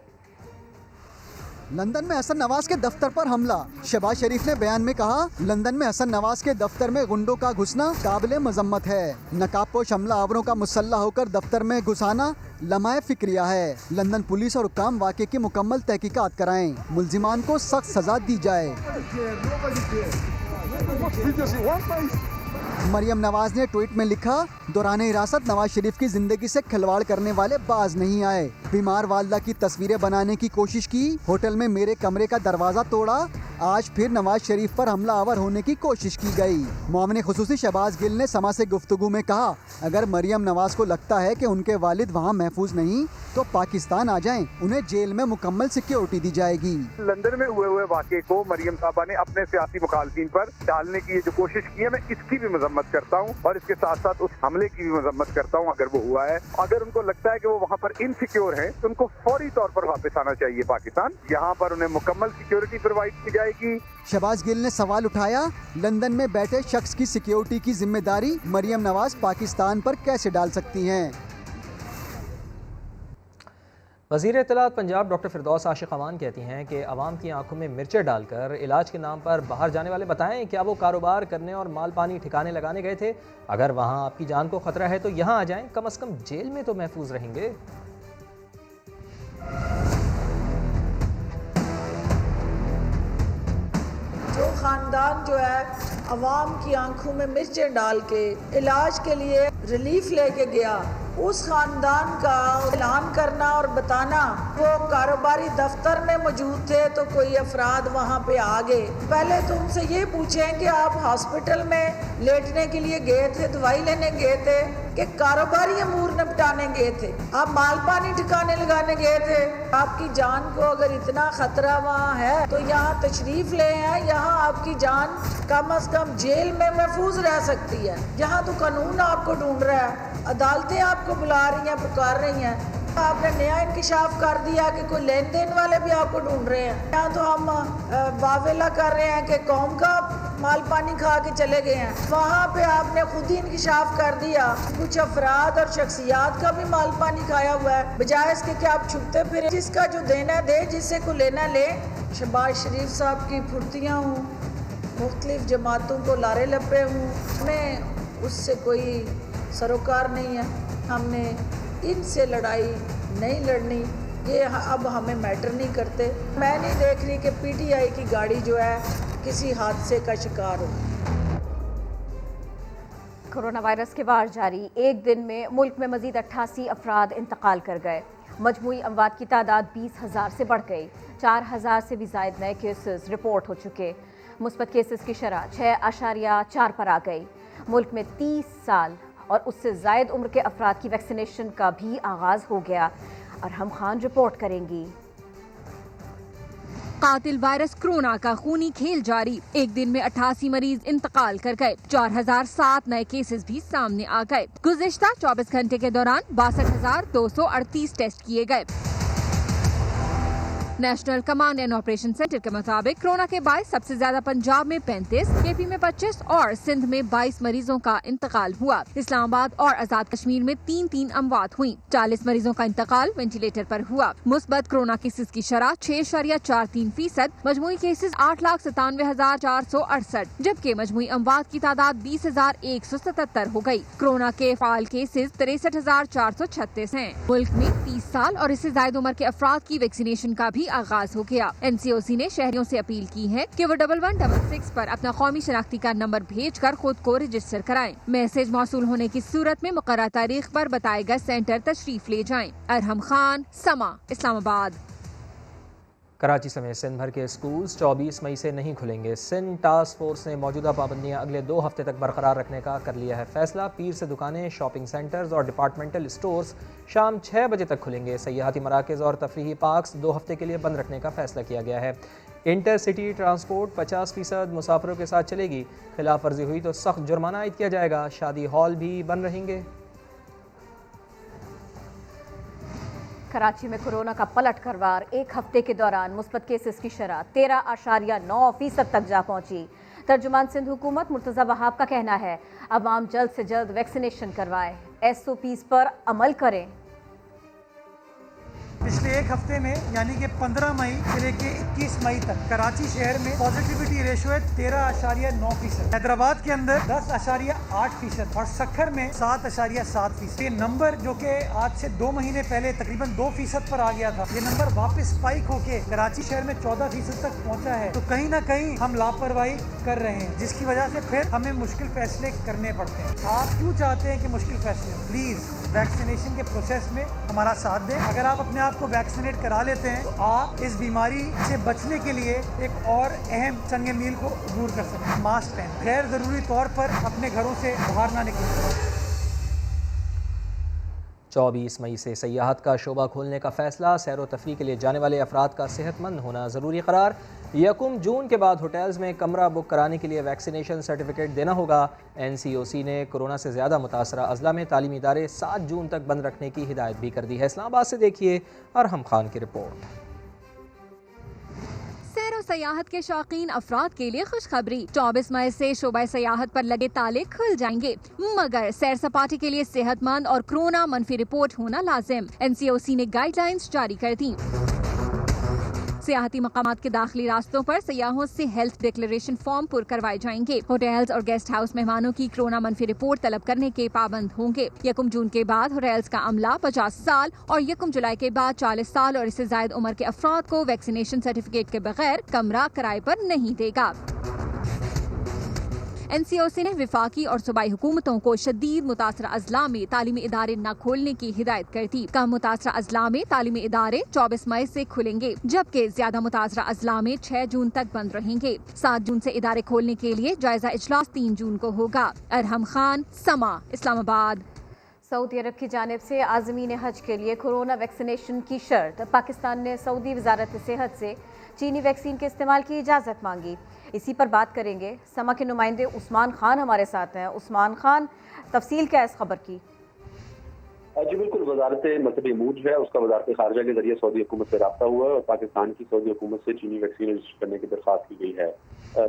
लंदन में हसन नवाज के दफ्तर पर हमला। शहबाज शरीफ ने बयान में कहा, लंदन में हसन नवाज के दफ्तर में गुंडों का घुसना काबिले मजम्मत है। नकाबपोश हमला आवरों का मुसल्ला होकर दफ्तर में घुसाना लम्हाए फिक्रिया है। लंदन पुलिस और हुक्काम वाक़े की मुकम्मल तहकीकात कराएं, मुल्जिमान को सख्त सजा दी जाए। मरियम नवाज ने ट्वीट में लिखा, दौरान हिरासत नवाज शरीफ की जिंदगी से खिलवाड़ करने वाले बाज नहीं आए। बीमार वालदा की तस्वीरें बनाने की कोशिश की, होटल में मेरे कमरे का दरवाजा तोड़ा, आज फिर नवाज शरीफ पर हमला आवर होने की कोशिश की गई। मुआविन खुसूसी शहबाज गिल ने समा से गुफ्तगू में कहा, अगर मरियम नवाज को लगता है कि उनके वालिद वहाँ महफूज नहीं तो पाकिस्तान आ जाएं, उन्हें जेल में मुकम्मल सिक्योरिटी दी जाएगी। लंदन में हुए वाक़े को मरियम साहबा ने अपने सियासी मुखालफिन पर डालने की जो कोशिश की है, मैं इसकी भी मजम्मत करता हूँ और इसके साथ साथ उस हमले की भी मजम्मत करता हूँ। अगर वो हुआ है, अगर उनको लगता है कि वो वहाँ पर इनसिक्योर है तो उनको फौरी तौर पर वापस आना चाहिए पाकिस्तान। यहाँ पर उन्हें मुकम्मल सिक्योरिटी प्रोवाइड की जाएगी। शहबाज गिल ने सवाल उठाया, लंदन में बैठे शख्स की सिक्योरिटी की जिम्मेदारी मरियम नवाज पाकिस्तान पर कैसे डाल सकती हैं? वज़ीर इत्तलात पंजाब डॉक्टर फिरदौस आशिक अमान कहती हैं कि आवाम की आंखों में मिर्चें डालकर इलाज के नाम पर बाहर जाने वाले बताएं क्या वो कारोबार करने और माल पानी ठिकाने लगाने गए थे। अगर वहाँ आपकी जान को खतरा है तो यहाँ आ जाएं, कम से कम जेल में तो महफूज रहेंगे। जो ख़ानदान जो है अवाम की आंखों में मिर्चें डाल के इलाज के लिए रिलीफ लेके गया, उस ख़ानदान का ऐलान करना और बताना वो कारोबारी दफ्तर में मौजूद थे तो कोई अफराद वहाँ पे आ गए। पहले तो उनसे ये पूछें कि आप हॉस्पिटल में लेटने के लिए गए थे, दवाई लेने गए थे कि कारोबारी अमूर निपटाने गए थे, आप माल पानी ठिकाने लगाने गए थे। आपकी जान को अगर इतना खतरा वहाँ है तो यहाँ तशरीफ ले हैं, यहाँ आपकी जान कम से कम जेल में महफूज रह सकती है। यहाँ तो कानून आपको ढूंढ रहा है, अदालतें आपको बुला रही हैं, पुकार रही हैं। आपने नया इंकशाफ कर दिया कि कोई लेन देन वाले भी आपको ढूंढ रहे हैं। यहाँ तो हम वावेला कर रहे हैं कि कौम का माल पानी खा के चले गए हैं। वहाँ पे आपने खुद ही इंकशाफ कर दिया कुछ अफराद और शख्सियात का भी माल पानी खाया हुआ है, बजाय इसके कि आप छुपते फिरे। जिसका जो देना दे, जिससे को लेना ले। शहबाज शरीफ साहब की फुर्तियाँ हूँ, मुख्तलिफ जमातों को लारे लपे हूँ, हमें उससे कोई सरोकार नहीं है। हमने इनसे लड़ाई नहीं लड़नी, ये अब हमें मैटर नहीं करते। मैं नहीं देख रही कि पीटीआई की गाड़ी जो है किसी हादसे का शिकार हो। कोरोना वायरस के बाद जारी एक दिन में मुल्क में मजीद 88 अफराद इंतकाल कर गए। मजमूई अमवात की तादाद 20,000 से बढ़ गई। 4,000 से भी ज़ायद नए केसेस रिपोर्ट हो चुके। मुस्बत केसेस की शरह 6.4 पर आ गई। मुल्क में 30 साल और उससे ज़ायद उम्र के अफराद की वैक्सीनेशन का भी आगाज़ हो गया। अरहम खान रिपोर्ट करेंगी। कातिल वायरस कोरोना का खूनी खेल जारी। एक दिन में 88 मरीज इंतकाल कर गए। 4,007 नए केसेस भी सामने आ गए। गुज़िश्ता 24 घंटे के दौरान 62,238 टेस्ट किए गए। National command and operation centre के मुताबिक कोरोना के 22 सबसे ज्यादा पंजाब में 35, केपी में 25 और सिंध में 22 मरीजों का इंतकाल हुआ। इस्लामाबाद और आजाद कश्मीर में 3 अमवात हुई। 40 मरीजों का इंतकाल वेंटिलेटर पर हुआ। मुस्बत कोरोना केसेस की शरह 6.43%। मजमूई केसेस 8,97,468, जबकि मजमूई अमवात की तादाद 20,177 हो गई। कोरोना के फाल केसेस 63,436 हैं। मुल्क में 30 साल और इससे ज्यादा उम्र के अफराद की वैक्सीनेशन का भी आगाज हो गया। NCOC ने शहरियों से अपील की है कि वो 1166 पर अपना कौमी शनाख्ती कार्ड नंबर भेजकर खुद को रजिस्टर कराएं। मैसेज मौसूल होने की सूरत में मुकर्रर तारीख पर बताए गए सेंटर तशरीफ ले जाएं। अरहम खान, समा, इस्लामाबाद। कराची समेत सिंध भर के स्कूल्स 24 मई से नहीं खुलेंगे। सिंध टास्क फोर्स ने मौजूदा पाबंदियां अगले 2 हफ्ते तक बरकरार रखने का कर लिया है फैसला। पीर से दुकानें, शॉपिंग सेंटर्स और डिपार्टमेंटल स्टोर्स शाम 6 बजे तक खुलेंगे। सयाहती मराकज़ और तफरीही पार्क्स 2 हफ्ते के लिए बंद रखने का फैसला किया गया है। इंटरसिटी ट्रांसपोर्ट 50% मुसाफिरों के साथ चलेगी। खिलाफ वर्जी हुई तो सख्त जुर्माना आयद किया जाएगा। शादी हॉल भी बंद रहेंगे। कराची में कोरोना का पलट करवार। एक हफ्ते के दौरान मुस्बत केसेस की शरह 13.9% तक जा पहुंची। तर्जुमान सिंध हुकूमत मुर्तज़ा वहाब का कहना है अवाम जल्द से जल्द वैक्सीनेशन करवाएं, SOPs पर अमल करें। पिछले एक हफ्ते में यानी कि 15 मई से लेके 21 मई तक कराची शहर में पॉजिटिविटी रेशो है 13.9%। हैदराबाद के अंदर 10.8% और सक्खर में 7.7%। ये नंबर जो कि आज से 2 महीने पहले तकरीबन 2% पर आ गया था, ये नंबर वापस स्पाइक होके कराची शहर में 14% तक पहुंचा है। तो कहीं ना कहीं हम लापरवाही कर रहे हैं, जिसकी वजह से फिर हमें मुश्किल फैसले करने पड़ते हैं। आप क्यों चाहते हैं कि मुश्किल फैसले? प्लीज वैक्सीनेशन के प्रोसेस में हमारा साथ दें। अगर आप अपने आप को वैक्सीनेट करा लेते हैं तो आप इस बीमारी से बचने के लिए एक और अहम संग मील को दूर कर सकते हैं। मास्क पहनें, गैर जरूरी तौर पर अपने घरों से बाहर ना निकलें। 24 मई से सयाहत का शोबा खोलने का फैसला। सैर व तफरीह के लिए जाने वाले अफराद का सेहतमंद होना ज़रूरी करार। 1 जून के बाद होटल्स में कमरा बुक कराने के लिए वैक्सीनेशन सर्टिफिकेट देना होगा। NCOC ने कोरोना से ज़्यादा मुतासरा अजला में तालीमी इदारे 7 जून तक बंद रखने की हिदायत भी कर दी है। इस्लामाबाद से देखिए अरहम खान की रिपोर्ट। सैर और सयाहत के शौकीन अफराद के लिए खुशखबरी। 24 मई से शोबा सयाहत पर लगे ताले खुल जाएंगे, मगर सैर सपाटे के लिए सेहतमंद और कोरोना मनफी रिपोर्ट होना लाजिम। NCOC ने गाइडलाइंस जारी कर दी। सियाहती मकामात के दाखिली रास्तों पर सयाहों से हेल्थ डिक्लेरेशन फॉर्म पुर करवाए जाएंगे। होटल्स और गेस्ट हाउस मेहमानों की कोरोना मनफी रिपोर्ट तलब करने के पाबंद होंगे। 1 जून के बाद होटल्स का अमला 50 साल और 1 जुलाई के बाद 40 साल और इससे ज्यादा उम्र के अफराद को वैक्सीनेशन सर्टिफिकेट के बगैर कमरा किराए पर नहीं देगा। NCOC ने विफाकी और सूबाई हुकूमतों को शदीद मुतासरा अजला में तालीमी इदारे न खोलने की हिदायत कर दी। कम मुतासरा अजला में तालीमी इदारे 24 मई से खुलेंगे, जबकि ज्यादा मुतासरा अजला में 6 जून तक बंद रहेंगे। 7 जून से इदारे खोलने के लिए जायजा इजलास 3 जून को होगा। अरहम खान, समा, इस्लामाबाद। सऊदी अरब की जानिब से आज़मीन हज के लिए कोरोना वैक्सीनेशन की शर्त। पाकिस्तान ने सऊदी वजारत सेहत से चीनी वैक्सीन के इस्तेमाल की इजाज़त मांगी। इसी पर बात करेंगे। समा के नुमाइंदे उस्मान खान हमारे साथ हैं। उस्मान खान, तफसील क्या है इस खबर की? जी बिल्कुल, वजारत मसहबी अमूर जो है उसका वजारत खारजा के जरिए सऊदी हुकूमत से रब्ता हुआ है और पाकिस्तान की सऊदी हुकूमत से चीनी वैक्सीन रजिस्टर करने की दरख्वास्त की गई है।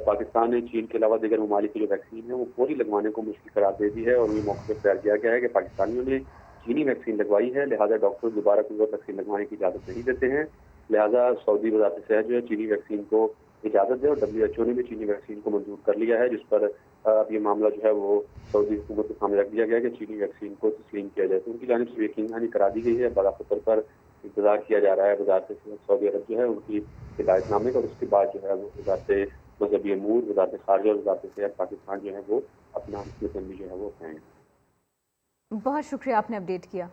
पाकिस्तान ने चीन के अलावा दीगर ममालिक की जो वैक्सीन है वो फौरी लगवाने को मुश्किल करार दे दी है और ये मौके पर तैयार किया गया है कि पाकिस्तानियों ने चीनी वैक्सीन लगवाई है, लिहाजा डॉक्टर दोबारा कोई और वैक्सीन लगवाने की इजाज़त नहीं देते हैं। लिहाजा सऊदी वजारत सेहत जो है चीनी वैक्सीन को इजाज़त दे और WHO ने भी चीनी वैक्सीन को मंजूर कर लिया है, जिस पर अब ये मामला जो है वो सऊदी हुकूमत के सामने रख दिया गया कि चीनी वैक्सीन को तस्लीम किया जाए। तो उनकी जानिब से यकीन दहानी करा दी गई है। बाकायदा तौर पर इंतजार किया जा रहा है वजारत सऊदी अरब जो है उनकी हिदायतनामे का और उसके बाद जो है वो वजारत मजहबी अमूर, वजारत खारजा और वजारत सेहत पाकिस्तान जो है वो अपना हुक्म जो है वो अपनाएंगे। बहुत शुक्रिया, आपने अपडेट किया।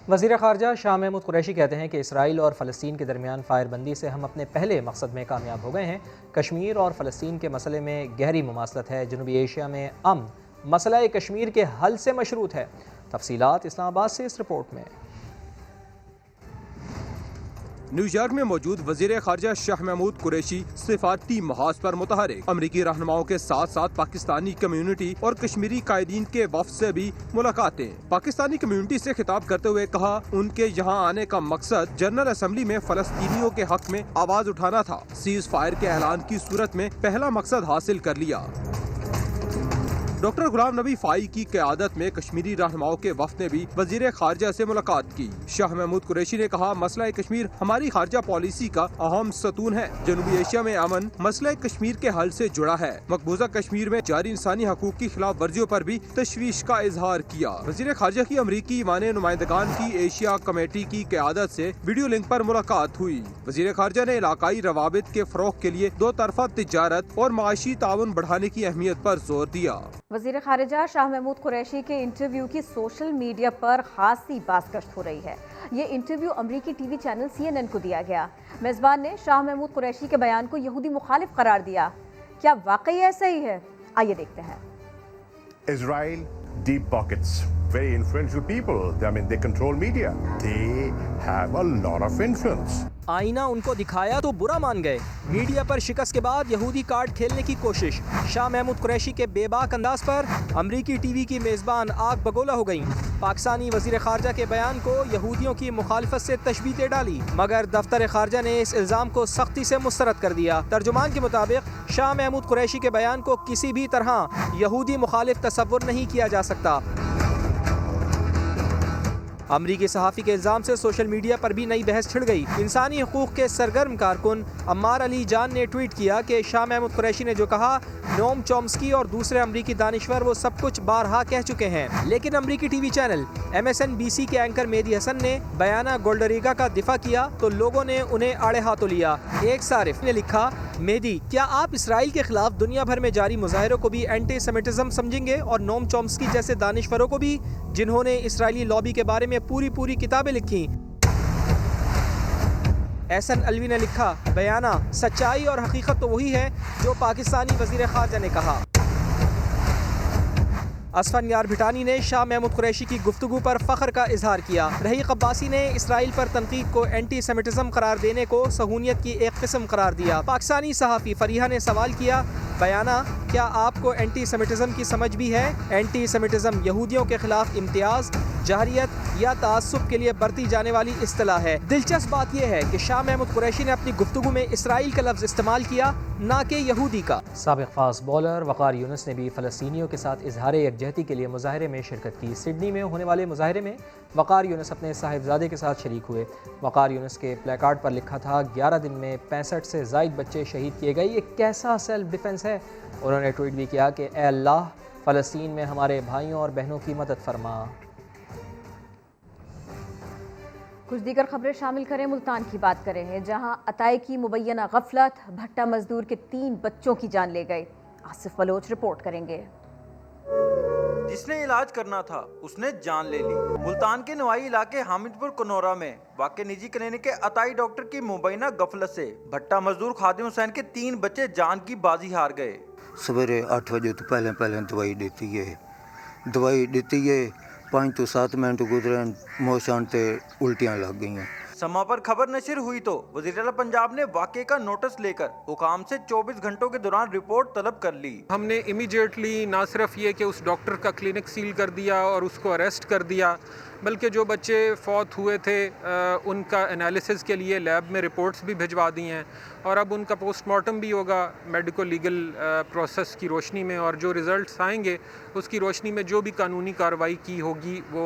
वज़ीर ख़ारजा शाह महमूद कुरैशी कहते हैं कि इसराइल और फ़लस्तीन के दरमियान फ़ायरबंदी से हम अपने पहले मकसद में कामयाब हो गए हैं। कश्मीर और फ़लस्तीन के मसले में गहरी मुमासलत है। जनूबी एशिया में अमन मसला कश्मीर के हल से मशरूत है। तफसीलात इस्लामाबाद से इस रिपोर्ट में। न्यूयॉर्क में मौजूद वजीर खारजा शाह महमूद कुरैशी सिफारती महाज पर मुतहरिक अमरीकी रहनुमाओं के साथ साथ पाकिस्तानी कम्युनिटी और कश्मीरी कायदीन के वफ्द से भी मुलाकातें। पाकिस्तानी कम्युनिटी से खिताब करते हुए कहा उनके यहाँ आने का मकसद जनरल असम्बली में फलस्तीनियों के हक में आवाज उठाना था। सीज फायर के ऐलान की सूरत में पहला मकसद हासिल कर लिया। डॉक्टर गुलाम नबी फाई की क़यादत में कश्मीरी रहनुमाओं के वफ़द ने भी वज़ीर खारजा से मुलाकात की। शाह महमूद कुरैशी ने कहा मसला कश्मीर हमारी खारजा पॉलिसी का अहम सतून है। जनूबी एशिया में अमन मसला कश्मीर के हल से जुड़ा है। मकबूजा कश्मीर में जारी इंसानी हकूक की खिलाफ वर्जियों पर भी तशवीश का इजहार किया। वज़ीर खारजा की अमरीकी माने नुमाइंदगान की एशिया कमेटी की क़यादत से वीडियो लिंक पर मुलाकात हुई। वज़ीर खारजा ने इलाकाई रवाबित के फ़रोग़ के लिए दो तरफ़ा तिजारत और माशी ताउन बढ़ाने की अहमियत पर जोर दिया। वज़ीर ख़ारिजा शाह महमूद कुरैशी के इंटरव्यू की सोशल मीडिया पर खासी बाज़गश्त हो रही है। ये इंटरव्यू अमरीकी टीवी चैनल CNN को दिया गया। मेज़बान ने शाह महमूद कुरैशी के बयान को यहूदी मुखालिफ करार दिया। क्या वाकई ऐसा ही है? आइए देखते हैं। Israel, deep pockets, very influential people. I mean, they control media. They have a lot of influence. आईना उनको दिखाया तो बुरा मान गए। मीडिया पर शिकस्त के बाद यहूदी कार्ड खेलने की कोशिश। शाह महमूद कुरैशी के बेबाक अंदाज पर अमरीकी टीवी की मेज़बान आग बगोला हो गईं। पाकिस्तानी वज़ीर ख़ारजा के बयान को यहूदियों की मुखालफत से तशबीह दे डाली, मगर दफ्तर ख़ारजा ने इस इल्ज़ाम को सख्ती से मुस्तरद कर दिया। तर्जुमान के मुताबिक शाह महमूद कुरैशी के बयान को किसी भी तरह यहूदी मुखालिफ तसव्वुर नहीं किया जा सकता। अमरीकी सहाफ़ी के इल्ज़ाम से सोशल मीडिया पर भी नई बहस छिड़ गई। इंसानी हकूक़ के सरगर्म कारकुन अम्मार अली जान ने ट्वीट किया कि शाह महमूद कुरैशी ने जो कहा नोम चॉम्स्की और दूसरे अमरीकी दानिश्वर वो सब कुछ बारहा कह चुके हैं। लेकिन अमरीकी टीवी चैनल MSNBC के एंकर मेहदी हसन ने बयाना गोल्डरिगा का दिफा किया तो लोगों ने उन्हें आड़े हाथों लिया। एक सारिफ ने लिखा, मेहदी, क्या आप इसराइल के खिलाफ दुनिया भर में जारी मुजाहिरों को भी एंटी सेमिटिज्म समझेंगे और नोम चॉम्स्की जैसे दानिश्वरों को भी, जिन्होंने इसराइली लॉबी के बारे में पूरी किताबें लिखी? एहसन अलवी ने लिखा, बयाना, सच्चाई और हकीकत तो वही है जो पाकिस्तानी वज़ीर ख़ारजा ने कहा। असफन यार भिटानी ने शाह महमूद कुरैशी की गुफ्तगू पर फ़ख्र का इजहार किया। रहीक अब्बासी ने इसराइल पर तनकीद को एंटी सेमिटिज्म करार देने को सहूनियत की एक किस्म करार दिया। पाकिस्तानी सहाफ़ी फरीहा ने सवाल किया, बयाना, क्या आपको एंटी सेमिटिज्म की समझ भी है? एंटी सेमिटिज्म यहूदियों के खिलाफ इम्तियाज़, जहरियत या तासुब के लिए बरती जाने वाली इस्तिलाह है। दिलचस्प बात यह है कि शाह महमूद कुरैशी ने अपनी गुफ्तगू में इसराइल का लफ्ज़ इस्तेमाल किया, ना कि यहूदी का। साबिक़ फास्ट बॉलर वक़ार यूनुस ने भी फ़लस्तीनियों के साथ इजहार यकजहती के लिए मुजाहरे में शिरकत की। सिडनी में होने वाले मुजाहरे में वक़ार यूनुस अपने साहिबजादे के साथ शरीक हुए। वक़ार यूनुस के प्लेकार्ड पर लिखा था, 11 दिन में 65 से ज़ायद बच्चे शहीद किए गए, ये कैसा सेल्फ डिफेंस है। उन्होंने ट्वीट भी किया कि ए अल्लाह, फ़लस्तीन में हमारे भाइयों और बहनों की मदद फरमा। कुछ दीगर खबरें शामिल करें। मुल्तान की बात करें, जहां अताई की मुबैना गफलत भट्टा मजदूर के 3 बच्चों की जान ले गए। आसिफ बलोच रिपोर्ट करेंगे। जिसने इलाज करना था उसने जान ले ली। मुल्तान के नवाई इलाके हामिदपुर कनौरा में वाक़े निजी क्लिनिक के अताई डॉक्टर की मुबैना गफलत से भट्टा मजदूर खादिम हुसैन के 3 बच्चे जान की बाजी हार गए। सवेरे 8 बजे तो पहले दवाई देती है 5 to 7 मिनट गुजरे मोशन ते उल्टियाँ लग गई। समा पर खबर नशर हुई तो वज़ीर-ए-आला पंजाब ने वाक़े का नोटिस लेकर हुकाम से 24 घंटों के दौरान रिपोर्ट तलब कर ली। हमने इमीडिएटली ना सिर्फ ये कि उस डॉक्टर का क्लिनिक सील कर दिया और उसको अरेस्ट कर दिया, बल्कि जो बच्चे फौत हुए थे उनका एनालिसिस के लिए लैब में रिपोर्ट्स भी भिजवा दी हैं और अब उनका पोस्टमार्टम भी होगा मेडिको लीगल प्रोसेस की रोशनी में, और जो रिज़ल्ट्स आएंगे उसकी रोशनी में जो भी कानूनी कार्रवाई की होगी वो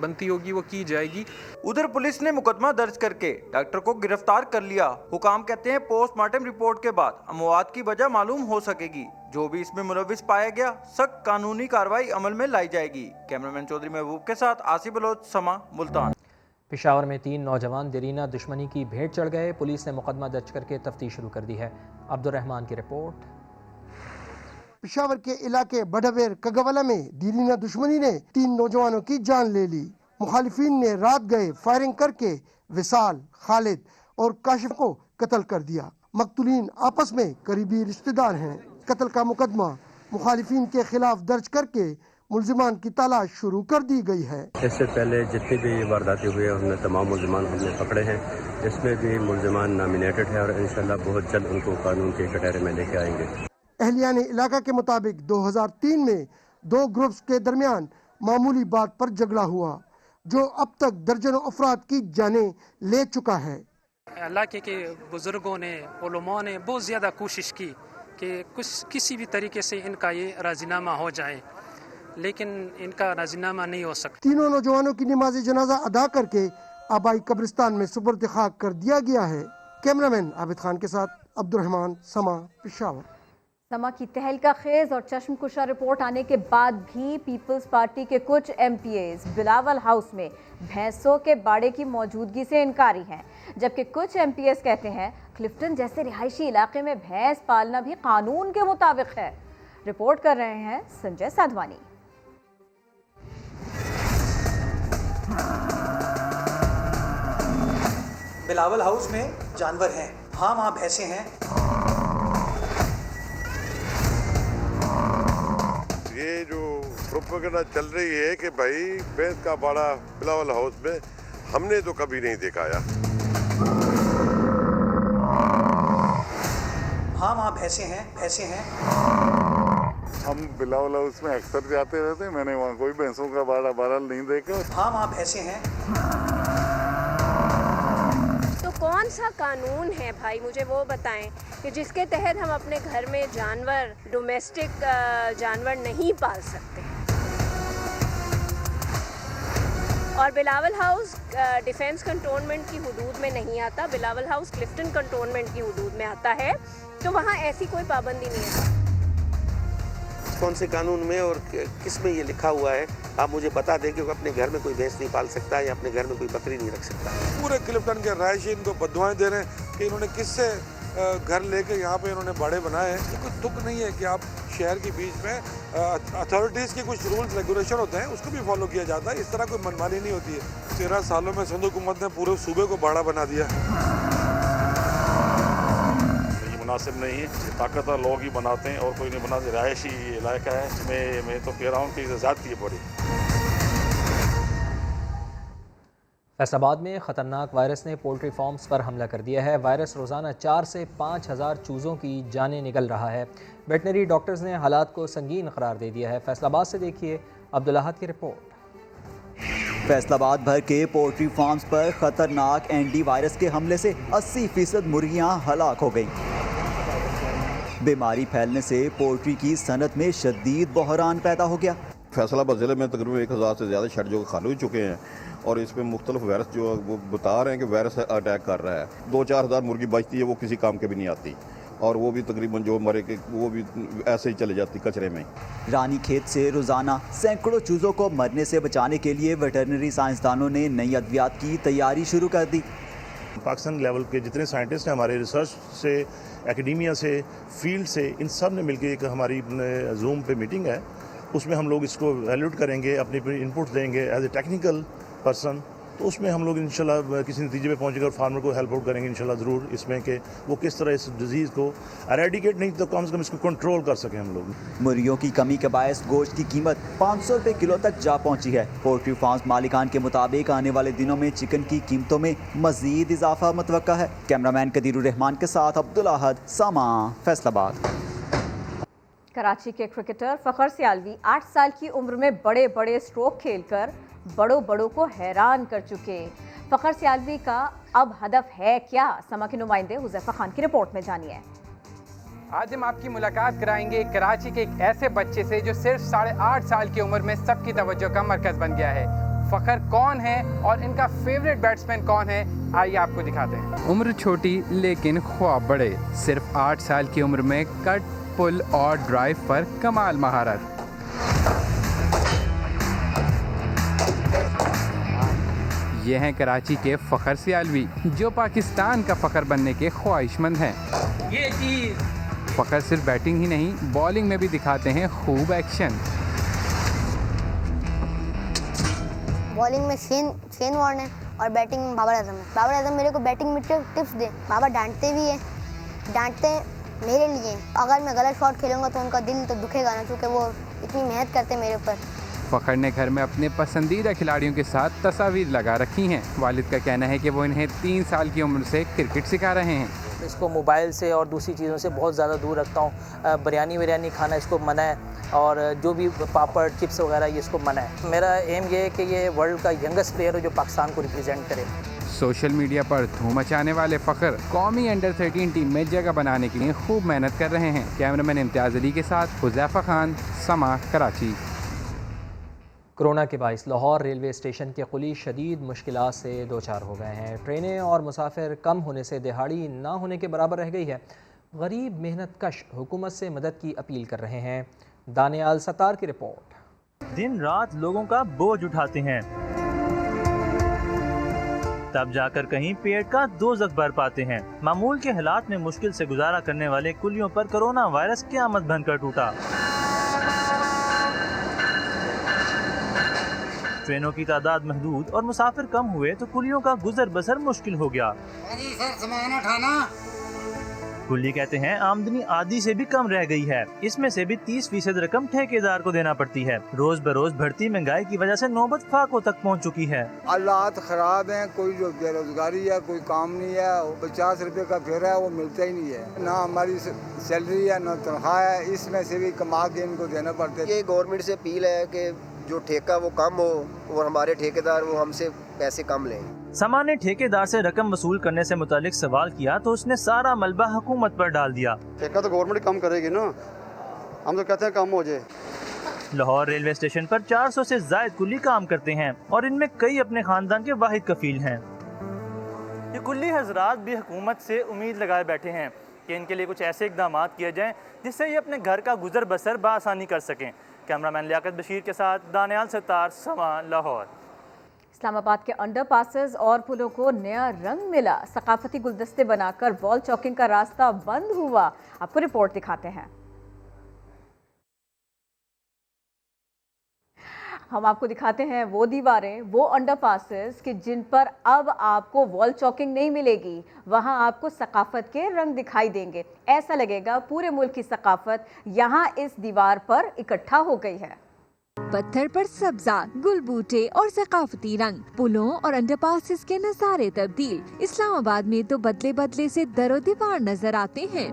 बनती होगी वो की जाएगी। उधर पुलिस ने मुकदमा दर्ज करके डॉक्टर को गिरफ्तार कर लिया। हुकाम कहते हैं पोस्टमार्टम रिपोर्ट के बाद अमवात की वजह मालूम हो सकेगी। जो भी इसमें मुलविस पाया गया सख्त कानूनी कार्रवाई अमल में लाई जाएगी। कैमरामैन चौधरी महबूब के साथ आसिफ बलोच, समा, मुल्तान। पेशावर में 3 नौजवान देरीना दुश्मनी की भेंट चढ़ गए। पुलिस ने मुकदमा दर्ज करके तफ्तीश शुरू कर दी है। अब्दुर्रहमान की रिपोर्ट। पेशावर के इलाके बड़वेर कगवला में देरीना दुश्मनी ने 3 नौजवानों की जान ले ली। मुखालिफिन ने रात गए फायरिंग करके विसाल, खालिद और काशिफ को कत्ल कर दिया। मकतूलीन आपस में करीबी रिश्तेदार हैं। कत्ल का मुकदमा मुखालिफिन के खिलाफ दर्ज करके मुल्जिमान की तलाश शुरू कर दी गई है। इससे पहले जितनी भी ये वारदातें हुई है उनमें तमाम मुल्जिमान हमने पकड़े हैं। इसमें भी मुल्जिमान नॉमिनेटेड है और इंशाल्लाह बहुत जल्द उनको कानून के कटहरे में लेके आएंगे। अहलियान इलाका के मुताबिक 2003 में 2 ग्रुप्स के दरमियान मामूली बात पर झगड़ा हुआ जो अब तक दर्जनों अफराद की जानें ले चुका है। इलाके के बुजुर्गों ने, उलमा ने बहुत ज़्यादा कोशिश की कि किसी भी तरीके से इनका ये राजीनामा हो जाए, लेकिन इनका राजीनामा नहीं हो सकता। तीनों नौजवानों की नमाज जनाजा अदा करके आबाई कब्रिस्तान में सुपुर्द खाक कर दिया गया है। कैमरामैन आबिद खान के साथ अब्दुर्रहमान, समा, पेशावर। समा की तहलका खेज और चश्मकुशा रिपोर्ट आने के बाद भी पीपल्स पार्टी के कुछ MPAs बिलावल हाउस में भैंसों के बाड़े की मौजूदगी से इनकारी हैं, जबकि कुछ MPAs कहते हैं क्लिफ्टन जैसे रिहायशी इलाके में भैंस पालना भी कानून के मुताबिक है। रिपोर्ट कर रहे हैं संजय साधवानी। बिलावल हाउस में जानवर हैं, हाँ वहाँ भैंसें हैं। ये जो प्रोपेगेंडा चल रही है कि भाई भैंस का बाड़ा बिलावल हाउस में, हमने तो कभी नहीं देखा यार। हाँ वहाँ भैंसें हैं, भैंसें हैं। हम बिलावल हाउस में अक्सर जाते रहते हैं, मैंने वहाँ कोई भैंसों का बाड़ा नहीं देखा। हाँ वहाँ भैंसें हैं। तो कौन सा कानून है भाई, मुझे वो बताएं कि जिसके तहत हम अपने घर में जानवर, डोमेस्टिक जानवर नहीं पाल सकते। और बिलावल हाउस डिफेंस कंटोनमेंट की हुदूद में नहीं आता, बिलावल हाउस क्लिफ्टन कंटोनमेंट की हुदूद में आता है, तो वहाँ ऐसी कोई पाबंदी नहीं है। कौन से कानून में और किस में ये लिखा हुआ है आप मुझे बता दें कि अपने घर में कोई भैंस नहीं पाल सकता या अपने घर में कोई बकरी नहीं रख सकता। पूरे क्लिफ्टन के रहायशी इनको बददुआएं दे रहे हैं कि इन्होंने किससे घर लेके यहाँ पे इन्होंने बाड़े बनाए हैं। कोई दुख नहीं है कि आप शहर के बीच में अथॉरिटीज़ के कुछ रूल्स रेगुलेशन होते हैं उसको भी फॉलो किया जाता है। इस तरह कोई मनमानी नहीं होती है। 13 सालों में सिंध हुकूमत ने पूरे सूबे को बाड़ा बना दिया। मुनासिब नहीं है, ताकतवर लोग ही बनाते हैं और कोई नहीं बनाते। रिहायशी इलाका है, मैं तो कह रहा हूँ कि ज़्यादती है बड़ी। फैसलाबाद में ख़तरनाक वायरस ने पोल्ट्री फार्म्स पर हमला कर दिया है। वायरस रोज़ाना 4 से 5 हज़ार चूज़ों की जानें निगल रहा है। वेटनरी डॉक्टर्स ने हालात को संगीन करार दे दिया है। फैसलाबाद से देखिए अब्दुल अहद की रिपोर्ट। फैसलाबाद भर के पोल्ट्री फार्म्स पर ख़तरनाक एंडी वायरस के हमले से 80% मुर्गियाँ हलाक हो गईं। बीमारी फैलने से पोल्ट्री की सनत में शदीद बहरान पैदा हो गया। फैसलाबाद ज़िले में तकरीबन 1000 से ज़्यादा शेड जो खाली हो चुके हैं और इस पर मुख्तलिफ वायरस जो वो बता रहे हैं कि वायरस अटैक कर रहा है। 2-4 हज़ार मुर्गी बचती है, वो किसी काम के भी नहीं आती और वो भी तकरीबन जो मरे के वो भी ऐसे ही चले जाती कचरे में। रानी खेत से रोज़ाना सैकड़ों चूज़ों को मरने से बचाने के लिए वेटरनरी साइंसदानों ने नई अद्वियात की तैयारी शुरू कर दी। पाकिस्तान लेवल के जितने साइंटिस्ट हैं, हमारे रिसर्च से, एकेडमिया से, फील्ड से, इन सब ने मिलकर एक हमारी जूम पे मीटिंग है, उसमें हम लोग इसको वैल्यूट करेंगे, अपने इनपुट देंगे एज ए टेक्निकल पर्सन, तो उसमें हम लोग इंशाल्लाह किसी नतीजे पे पहुँचेंगे और फार्मर को हेल्प आउट करेंगे इंशाल्लाह ज़रूर इसमें कि वो किस तरह इस डिजीज़ को एरेडिकेट नहीं तो कम से कम इसको कंट्रोल कर सकें हम लोग। मुर्गियों की कमी के बायस गोश्त की कीमत 500 रुपये किलो तक जा पहुंची है। पोल्ट्री फार्म मालिकान के मुताबिक आने वाले दिनों में चिकन की कीमतों में मजीद इजाफा मुतवक्का है। कैमरामैन कदीरुर रहमान के साथ अब्दुल अहद, सामा, फैसलाबाद। कराची के क्रिकेटर फखर सियालवी 8 साल की उम्र में बड़े बड़े स्ट्रोक खेलकर बड़ों को हैरान कर चुके। फखर सियालवी का अब हदफ है क्या? समा के नुमाइंदे हुज़ैफा खान की रिपोर्ट में जानिए। आज हम आपकी मुलाकात कराएंगे कराची के एक ऐसे बच्चे से जो सिर्फ 8.5 साल की उम्र में सबकी तवज्जो का मरकज़ बन गया है। फखर कौन है और इनका फेवरेट बैट्समैन कौन है, आइए आपको दिखाते हैं। उम्र छोटी लेकिन ख्वाब बड़े। सिर्फ 8 साल की उम्र में कट, पुल और ड्राइव पर कमाल महारत। ये हैं कराची के फखर सियालवी जो पाकिस्तान का फखर बनने के ख्वाहिशमंद हैं। ये चीज़ फखर सिर्फ बैटिंग ही नहीं बॉलिंग में भी दिखाते हैं खूब एक्शन। बॉलिंग में शेन वॉर्न है और बैटिंग में बाबर आजम है। बाबर आजम मेरे को बैटिंग में टिप्स दे। बाबर डांटते भी हैं, डांटते मेरे लिए। अगर मैं गलत शॉट खेलूंगा तो उनका दिल तो दुखेगा ना, क्योंकि वो इतनी मेहनत करते मेरे ऊपर। फखर ने घर में अपने पसंदीदा खिलाड़ियों के साथ तस्वीर लगा रखी हैं। वालिद का कहना है कि वो इन्हें 3 साल की उम्र से क्रिकेट सिखा रहे हैं। इसको मोबाइल से और दूसरी चीज़ों से बहुत ज़्यादा दूर रखता हूँ। बिरयानी खाना इसको मना है और जो भी पापड़ चिप्स वगैरह ये इसको मना है। मेरा एम ये है कि ये वर्ल्ड का यंगेस्ट प्लेयर हो जो पाकिस्तान को रिप्रेजेंट करे। सोशल मीडिया पर धूम मचाने वाले फखर कौमी अंडर 13 टीम में जगह बनाने के लिए खूब मेहनत कर रहे हैं। कैमरामैन इम्तियाज़ अली के साथ हुज़ैफा खान, समा, कराची। कोरोना के बाइस लाहौर रेलवे स्टेशन के कुली शदीद मुश्किलात से दो चार हो गए हैं। ट्रेनें और मुसाफिर कम होने से दिहाड़ी ना होने के बराबर रह गई है। गरीब मेहनत कश हुकूमत से मदद की अपील कर रहे हैं। दानियाल सत्तार की रिपोर्ट। दिन रात लोगों का बोझ उठाते हैं, तब जाकर कहीं पेट का दोज़ख भर पाते हैं। मामूल के हालात में मुश्किल से गुजारा करने वाले कुलियों पर कोरोना वायरस क़यामत बनकर टूटा। ट्रेनों की तादाद महदूद और मुसाफिर कम हुए तो कुलियों का गुजर बसर मुश्किल हो गया। कुली कहते हैं आमदनी आधी से भी कम रह गई है। इसमें से भी 30% रकम ठेकेदार को देना पड़ती है। रोज बरोज बढ़ती महंगाई की वजह से नौबत फाकों तक पहुंच चुकी है। हालात खराब हैं। कोई जो बेरोजगारी है, कोई काम नहीं है। 50 रुपए का फेरा है वो मिलता ही नहीं है। ना हमारी सैलरी है ना तनख्वाह है। इसमें से भी कमा के इनको देना पड़ता है। ये गवर्नमेंट से अपील है कि जो ठेका वो कम हो और हमारे ठेकेदार वो हमसे पैसे कम लें। समा ने ठेकेदार से रकम वसूल करने से मुतालिक सवाल किया तो उसने सारा मलबा हुकूमत पर डाल दिया। ठेका तो गवर्नमेंट कम करेगी ना, हम तो कहते हैं कम हो जाए। लाहौर रेलवे स्टेशन पर 400 से ज्यादा कुली काम करते हैं और इनमें कई अपने खानदान के वाहिद कफील हैं। ये कुली हजरात भी हुकूमत से उम्मीद लगाए बैठे हैं कि इनके लिए कुछ ऐसे इकदाम किए जाएं जिससे ये अपने घर का गुजर बसर बआसानी कर सकें। कैमरामैन लियाकत बशीर के साथ दानियाल सत्तार, समा, लाहौर। इस्लामाबाद के अंडरपासेस और पुलों को नया रंग मिला। सकाफती गुलदस्ते बनाकर वॉल चॉकिंग का रास्ता बंद हुआ। आपको रिपोर्ट दिखाते हैं। हम आपको दिखाते हैं वो दीवारें, वो अंडरपासेस कि जिन पर अब आपको वॉल चॉकिंग नहीं मिलेगी। वहां आपको सकाफत के रंग दिखाई देंगे। ऐसा लगेगा पूरे मुल्क की सकाफत यहाँ इस दीवार पर इकट्ठा हो गई है। पत्थर पर सब्जा, गुलबूटे और सकाफती रंग, पुलों और अंडरपासेस के नजारे तब्दील। इस्लामाबाद में तो बदले बदले से दरो दीवार नजर आते हैं।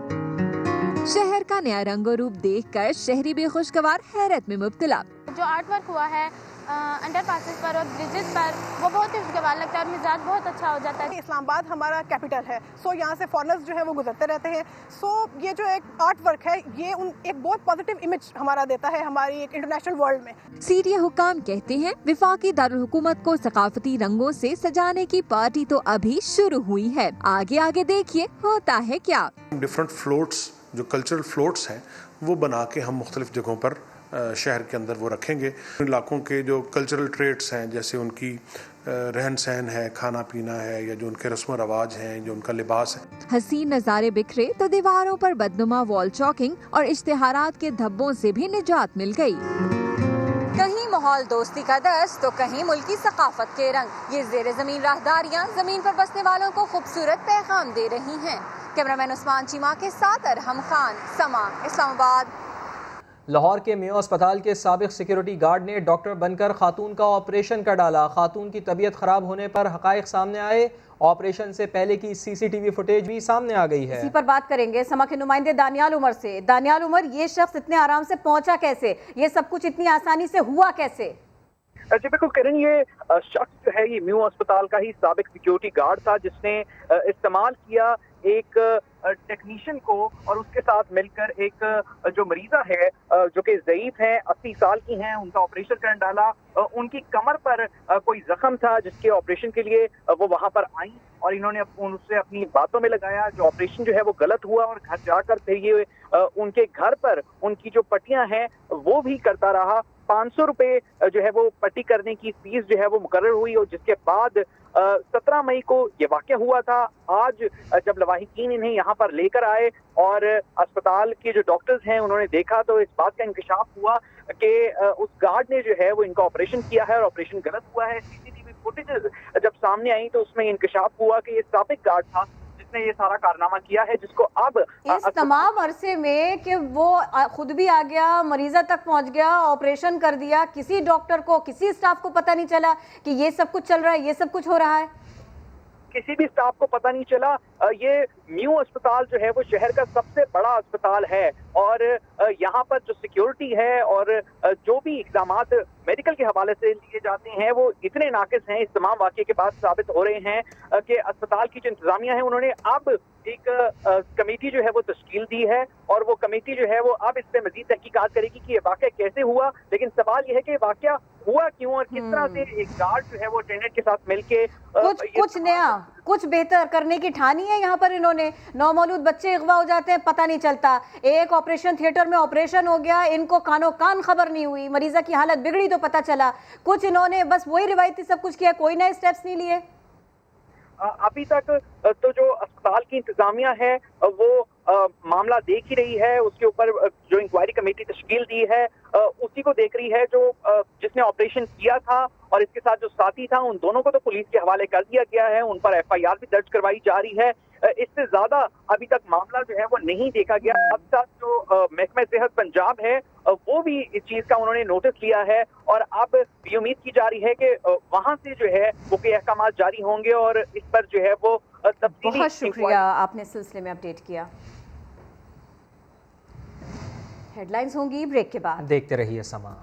शहर का नया रंगो रूप देखकर शहरी बेखुशगवार हैरत में मुब्तला। जो आर्ट वर्क हुआ है अंडरपासेस पर और ब्रिजेस पर वो बहुत ही खुशगवार लगता है और मिजाज बहुत अच्छा हो जाता है। इस्लामाबाद हमारा कैपिटल है, सो यहाँ से फॉरेनर्स जो है वो गुजरते रहते हैं। सो ये जो एक आर्ट वर्क है ये एक बहुत पॉजिटिव इमेज हमारा देता है हमारी एक इंटरनेशनल वर्ल्ड में। सीरिया हुकाम कहते हैं विफाकी दारुल हुकूमत को सकाफती रंगों से सजाने की पार्टी तो अभी शुरू हुई है। आगे आगे देखिए होता है क्या। डिफरेंट फ्लोट्स जो कल्चरल फ्लोट्स हैं वो बना के हम मुख्तलिफ जगहों पर शहर के अंदर वो रखेंगे। इलाकों के जो कल्चरल ट्रेड्स हैं जैसे उनकी रहन सहन है, खाना पीना है या जो उनके रस्म रवाज हैं, जो उनका लिबास है। हसीन नज़ारे बिखरे तो दीवारों पर बदनुमा वॉल चॉकिंग और इश्तिहारात के धब्बों से भी निजात मिल गई। कहीं माहौल दोस्ती का दर्ज तो कहीं मुल्की सकाफत के रंग। ये जेर जमीन राहदारियाँ जमीन पर बसने वालों को खूबसूरत पैगाम दे रही हैं। कैमरामैन उस्मान चीमा के साथ अरहम खान, समा, इस्लामाबाद। लाहौर के मेयो अस्पताल के साबिक सिक्योरिटी गार्ड ने डॉक्टर बनकर खातून का ऑपरेशन कर डाला। खातून की तबीयत खराब होने पर हकायक सामने आए। ऑपरेशन से पहले की CCTV फुटेज भी सामने आ गई है। इसी पर बात करेंगे समा के नुमाइंदे दानियाल उमर से। दानियाल उमर, ये शख्स इतने आराम से पहुंचा कैसे? ये सब कुछ इतनी आसानी से हुआ कैसे? जी बिल्कुल किरण, ये शख्स जो है ये मेयो अस्पताल का ही साबिक सिक्योरिटी गार्ड था जिसने इस्तेमाल किया एक टेक्नीशियन को और उसके साथ मिलकर एक जो मरीजा है जो कि ज़ईफ है, 80 साल की हैं, उनका ऑपरेशन कर डाला। उनकी कमर पर कोई जख्म था जिसके ऑपरेशन के लिए वो वहां पर आई और इन्होंने उनसे अपनी बातों में लगाया। जो ऑपरेशन जो है वो गलत हुआ और घर जाकर फिर ये उनके घर पर उनकी जो पट्टियां हैं वो भी करता रहा। 500 रुपए जो है वो पट्टी करने की फीस जो है वो मुकर्रर हुई और जिसके बाद 17 मई को ये वाक़या हुआ था। आज जब लवाहिकीन इन्हें यहाँ पर लेकर आए और अस्पताल के जो डॉक्टर्स हैं उन्होंने देखा तो इस बात का इंकशाफ हुआ कि उस गार्ड ने जो है वो इनका ऑपरेशन किया है और ऑपरेशन गलत हुआ है। CCTV फुटेज जब सामने आई तो उसमें इंकशाफ हुआ कि ये साबिक गार्ड था जिसने ये सारा कारनामा किया है, जिसको अब इस तमाम अरसे में कि वो खुद भी आ गया, मरीजा तक पहुंच गया, ऑपरेशन कर दिया, किसी डॉक्टर को, किसी स्टाफ को पता नहीं चला कि ये सब कुछ चल रहा है, ये सब कुछ हो रहा है? किसी भी स्टाफ को पता नहीं चला। ये मेयो अस्पताल जो है वो शहर का सबसे बड़ा अस्पताल है और यहाँ पर जो सिक्योरिटी है और जो भी इक़दामात मेडिकल के हवाले से लिए जाते हैं वो इतने नाकिस हैं, इस तमाम वाक़े के बाद साबित हो रहे हैं कि अस्पताल की जो इंतजामिया है उन्होंने अब एक कमेटी जो है वो तश्कील दी है और वो कमेटी जो है वो अब इस पे मजीद तहकीकात करेगी कि ये वाक़या कैसे हुआ। लेकिन सवाल ये है कि वाक़या हुआ क्यों और किस तरह से एक गार्ड जो है वो अटेंडेंट के साथ मिलके कुछ नया, कुछ बेहतर करने की ठानी है यहाँ पर इन्होंने। नौमौलूद बच्चे अगवा हो जाते हैं, पता नहीं चलता। एक ऑपरेशन थिएटर में ऑपरेशन हो गया, इनको कानो कान खबर नहीं हुई, मरीजा की हालत बिगड़ी तो पता चला। कुछ इन्होंने बस वही रिवायती सब कुछ किया, कोई नए स्टेप्स नहीं लिए। अभी तक तो जो अस्पताल की इंतजामिया है वो मामला देख ही रही है, उसके ऊपर जो इंक्वायरी कमेटी तश्कील दी है उसी को देख रही है। जो जिसने ऑपरेशन किया था और इसके साथ जो साथी था उन दोनों को तो पुलिस के हवाले कर दिया गया है, उन पर FIR भी दर्ज करवाई जा रही है। इससे ज्यादा अभी तक मामला जो है वो नहीं देखा गया। अब तक जो महकमा सेहत पंजाब है वो भी इस चीज का उन्होंने नोटिस लिया है और अब ये उम्मीद की जा रही है कि वहां से जो है वो कई अहकाम जारी होंगे और इस पर जो है वो तफसीली। बहुत शुक्रिया, आपने इस सिलसिले में अपडेट किया। हेडलाइंस होंगी ब्रेक के बाद, देखते रहिए समा।